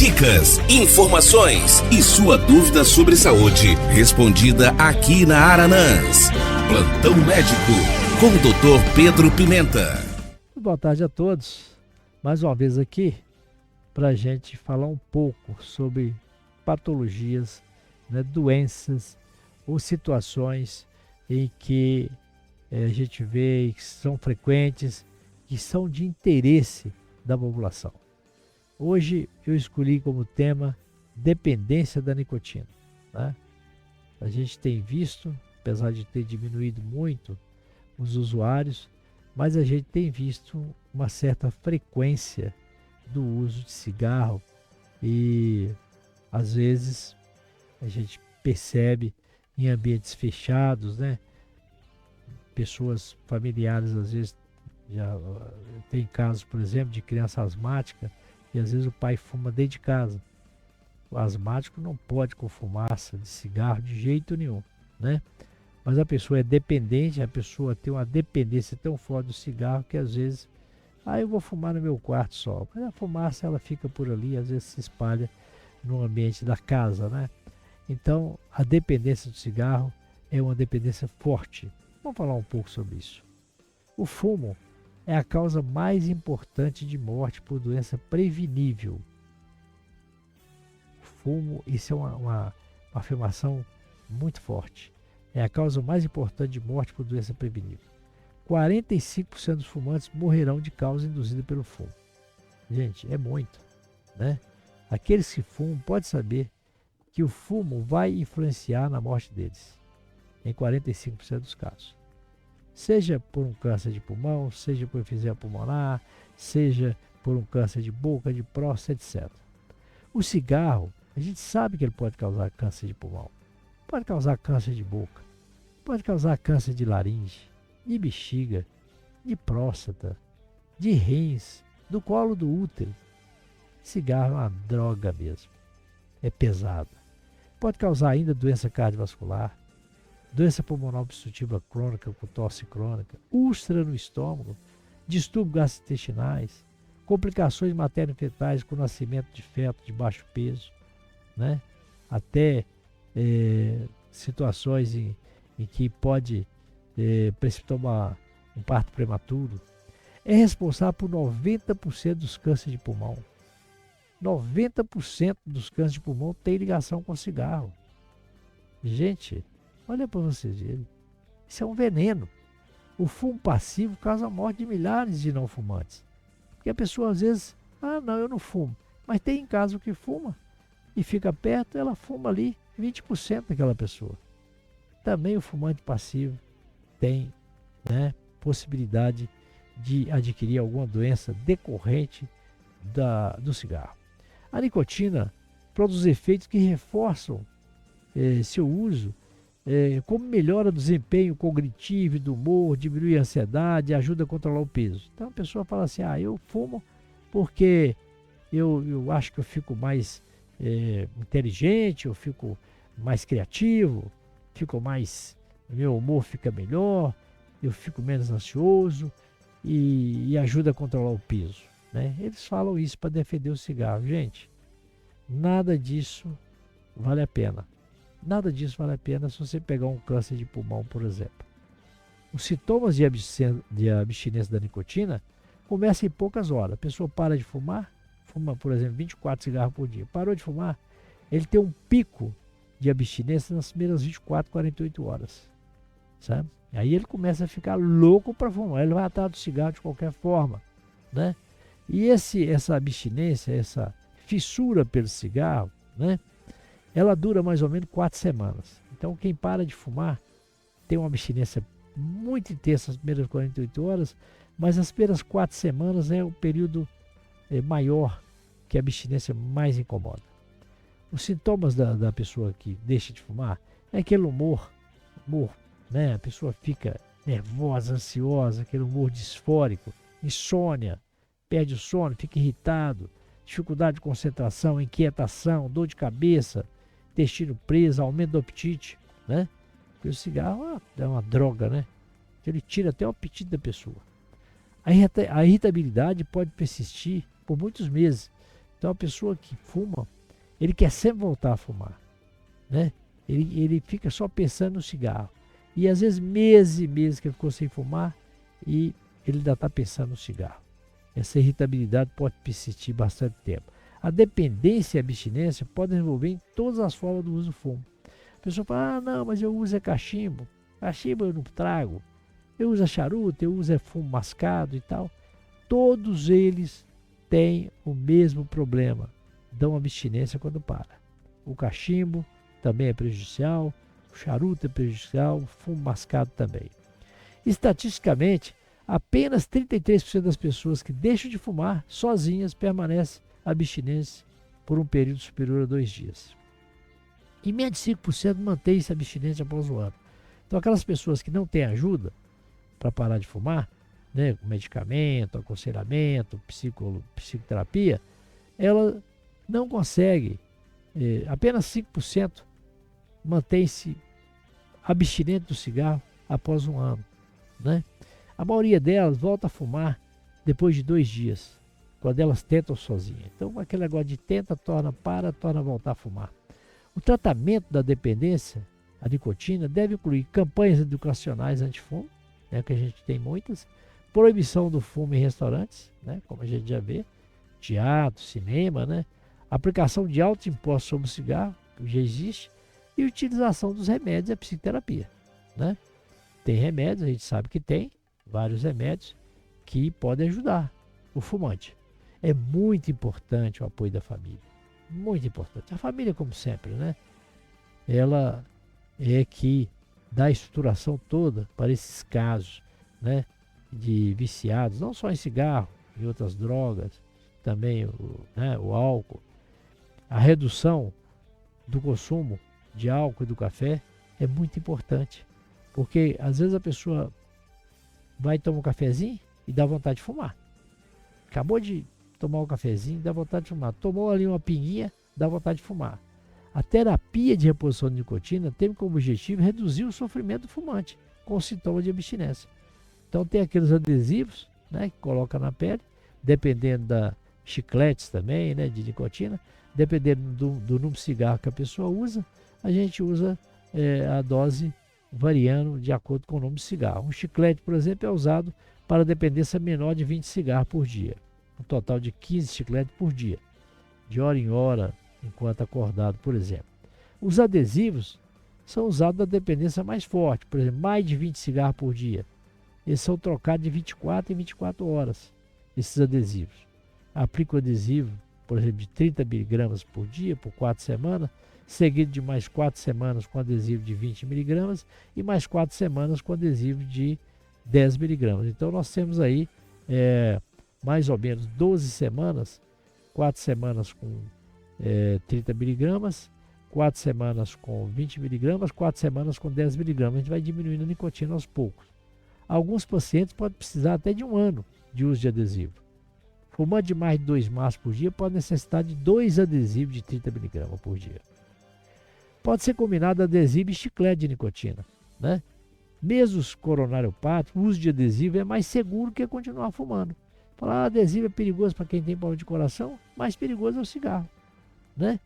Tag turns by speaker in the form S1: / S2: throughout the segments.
S1: Dicas, informações e sua dúvida sobre saúde, respondida aqui na Aranãs. Plantão Médico, com o Dr. Pedro Pimenta.
S2: Boa tarde a todos. Mais uma vez aqui, para a gente falar um pouco sobre patologias, doenças ou situações em que a gente vê que são frequentes, que são de interesse da população. Hoje eu escolhi como tema dependência da nicotina. A gente tem visto, apesar de ter diminuído muito os usuários, mas a gente tem visto uma certa frequência do uso de cigarro e às vezes a gente percebe em ambientes fechados, pessoas familiares às vezes já tem casos, por exemplo, de criança asmática e às vezes o pai fuma dentro de casa. O asmático não pode com fumaça de cigarro de jeito nenhum, Mas a pessoa é dependente, a pessoa tem uma dependência tão forte do cigarro que às vezes, eu vou fumar no meu quarto só. Mas a fumaça ela fica por ali, às vezes se espalha no ambiente da casa, Então, a dependência do cigarro é uma dependência forte. Vamos falar um pouco sobre isso. O fumo é a causa mais importante de morte por doença prevenível. O fumo, isso é uma afirmação muito forte. É a causa mais importante de morte por doença prevenível. 45% dos fumantes morrerão de causa induzida pelo fumo. Gente, é muito, Aqueles que fumam podem saber que o fumo vai influenciar na morte deles, em 45% dos casos. Seja por um câncer de pulmão, seja por enfisema pulmonar, seja por um câncer de boca, de próstata, etc. O cigarro, a gente sabe que ele pode causar câncer de pulmão, pode causar câncer de boca, pode causar câncer de laringe, de bexiga, de próstata, de rins, do colo do útero. Cigarro é uma droga mesmo, é pesada. Pode causar ainda doença cardiovascular, doença pulmonar obstrutiva crônica com tosse crônica, úlcera no estômago, distúrbios gastrointestinais, complicações materno-fetais com nascimento de feto de baixo peso, até situações em que pode precipitar um parto prematuro. É responsável por 90% dos cânceres de pulmão. 90% dos cânceres de pulmão tem ligação com cigarro. Gente, olha para vocês verem. Isso é um veneno. O fumo passivo causa a morte de milhares de não fumantes. Porque a pessoa às vezes, não, eu não fumo. Mas tem em casa o que fuma e fica perto, ela fuma ali 20% daquela pessoa. Também o fumante passivo tem possibilidade de adquirir alguma doença decorrente do cigarro. A nicotina produz efeitos que reforçam seu uso, como melhora o desempenho cognitivo e do humor, diminui a ansiedade, ajuda a controlar o peso. Então a pessoa fala assim, eu fumo porque eu acho que eu fico mais inteligente, eu fico mais criativo, meu humor fica melhor, eu fico menos ansioso e ajuda a controlar o peso. Eles falam isso para defender o cigarro. Gente, nada disso vale a pena. Nada disso vale a pena se você pegar um câncer de pulmão, por exemplo. Os sintomas de abstinência da nicotina começam em poucas horas. A pessoa para de fumar, fuma, por exemplo, 24 cigarros por dia. Parou de fumar, ele tem um pico de abstinência nas primeiras 24, 48 horas. Sabe? Aí ele começa a ficar louco para fumar. Ele vai atrás do cigarro de qualquer forma. E essa abstinência, essa fissura pelo cigarro, ela dura mais ou menos 4 semanas. Então quem para de fumar tem uma abstinência muito intensa nas primeiras 48 horas, mas as primeiras 4 semanas é o período maior que a abstinência mais incomoda. Os sintomas da pessoa que deixa de fumar é aquele humor, a pessoa fica nervosa, ansiosa, aquele humor disfórico, insônia, perde o sono, fica irritado, dificuldade de concentração, inquietação, dor de cabeça, intestino preso, aumento do apetite, Porque o cigarro é uma droga, Ele tira até o apetite da pessoa. A irritabilidade pode persistir por muitos meses, Então a pessoa que fuma, ele quer sempre voltar a fumar, né? Ele fica só pensando no cigarro. E às vezes meses e meses que ele ficou sem fumar e ele ainda está pensando no cigarro. Essa irritabilidade pode persistir bastante tempo. A dependência e a abstinência podem envolver em todas as formas do uso do fumo. A pessoa fala, não, mas eu uso cachimbo. Cachimbo eu não trago. Eu uso charuto, eu uso fumo mascado e tal. Todos eles têm o mesmo problema. Dão abstinência quando para. O cachimbo também é prejudicial. O charuto é prejudicial. O fumo mascado também. Estatisticamente, apenas 33% das pessoas que deixam de fumar sozinhas permanecem abstinência por um período superior a 2 dias. E menos de 5% mantém-se abstinência após o ano. Então aquelas pessoas que não têm ajuda para parar de fumar, né, com medicamento, aconselhamento, psicoterapia, ela não consegue, apenas 5% mantém-se abstinente do cigarro após um ano, né? A maioria delas volta a fumar depois de 2 dias, quando elas tentam sozinhas. Então, aquele negócio de tenta, torna a voltar a fumar. O tratamento da dependência à nicotina deve incluir campanhas educacionais anti-fumo, né, que a gente tem muitas, proibição do fumo em restaurantes, né, como a gente já vê, teatro, cinema, né, aplicação de altos impostos sobre o cigarro, que já existe, e utilização dos remédios e a psicoterapia, né. Tem remédios, a gente sabe que tem, vários remédios que podem ajudar o fumante. É muito importante o apoio da família. Muito importante. A família, como sempre, né? Ela é que dá a estruturação toda para esses casos, né? De viciados, não só em cigarro, em outras drogas, também o álcool. A redução do consumo de álcool e do café é muito importante. Porque às vezes a pessoa vai tomar um cafezinho e dá vontade de fumar. Acabou de tomar um cafezinho, dá vontade de fumar. Tomou ali uma pinguinha, dá vontade de fumar. A terapia de reposição de nicotina tem como objetivo reduzir o sofrimento do fumante com sintomas de abstinência. Então tem aqueles adesivos, né, que coloca na pele, dependendo da chicletes também, né, de nicotina, dependendo do número de cigarro que a pessoa usa, a gente usa a dose variando de acordo com o número de cigarro. Um chiclete, por exemplo, é usado para dependência menor de 20 cigarros por dia. Um total de 15 chicletes por dia, de hora em hora, enquanto acordado, por exemplo. Os adesivos são usados na dependência mais forte, por exemplo, mais de 20 cigarros por dia. Eles são trocados de 24 em 24 horas, esses adesivos. Aplica o adesivo, por exemplo, de 30 miligramas por dia, por 4 semanas, seguido de mais 4 semanas com adesivo de 20 miligramas e mais 4 semanas com adesivo de 10 miligramas. Então nós temos aí mais ou menos 12 semanas, 4 semanas com 30 miligramas, 4 semanas com 20 miligramas, 4 semanas com 10 miligramas. A gente vai diminuindo a nicotina aos poucos. Alguns pacientes podem precisar até de 1 ano de uso de adesivo. Fumante de mais de 2 maços por dia pode necessitar de 2 adesivos de 30 miligramas por dia. Pode ser combinado adesivo e chiclete de nicotina, né? Mesmo os coronariopáticos, o uso de adesivo é mais seguro que continuar fumando. Falar adesivo é perigoso para quem tem problema de coração, mais perigoso é o cigarro, né?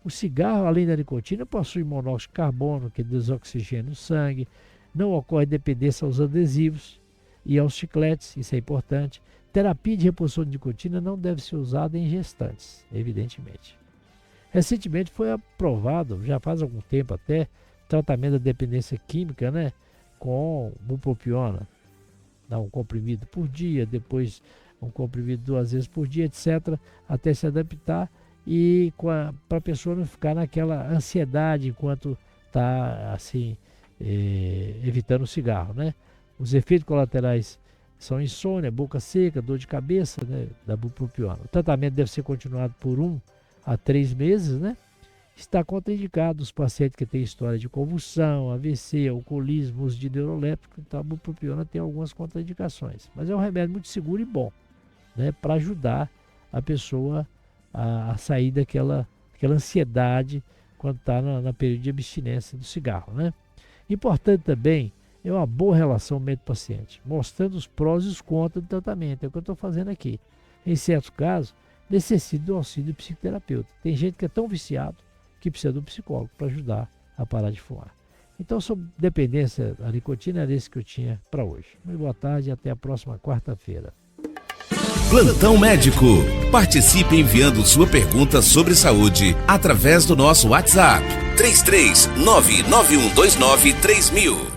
S2: O cigarro, além da nicotina, possui monóxido de carbono, que desoxigena o sangue, não ocorre dependência aos adesivos e aos chicletes, isso é importante. Terapia de reposição de nicotina não deve ser usada em gestantes, evidentemente. Recentemente foi aprovado, já faz algum tempo até, tratamento da dependência química, né, com bupropiona. Dá um comprimido por dia, depois um comprimido 2 vezes por dia, etc., até se adaptar e para a pessoa não ficar naquela ansiedade enquanto está assim, evitando o cigarro, né? Os efeitos colaterais são insônia, boca seca, dor de cabeça, né, da bupropiona. O tratamento deve ser continuado por 1 a 3 meses, né? Está contraindicado os pacientes que têm história de convulsão, AVC, alcoolismo, uso de neuroléptico. Então a bupropiona tem algumas contraindicações, mas é um remédio muito seguro e bom, né, para ajudar a pessoa a sair daquela ansiedade quando está na período de abstinência do cigarro, né? Importante também é uma boa relação médico-paciente, mostrando os prós e os contras do tratamento. É o que eu estou fazendo aqui. Em certos casos, necessita do auxílio do psicoterapeuta. Tem gente que é tão viciado que precisa do psicólogo para ajudar a parar de fumar. Então, sobre dependência da nicotina, era esse que eu tinha para hoje. Muito boa tarde e até a próxima quarta-feira.
S1: Plantão Médico. Participe enviando sua pergunta sobre saúde através do nosso WhatsApp 33991293000.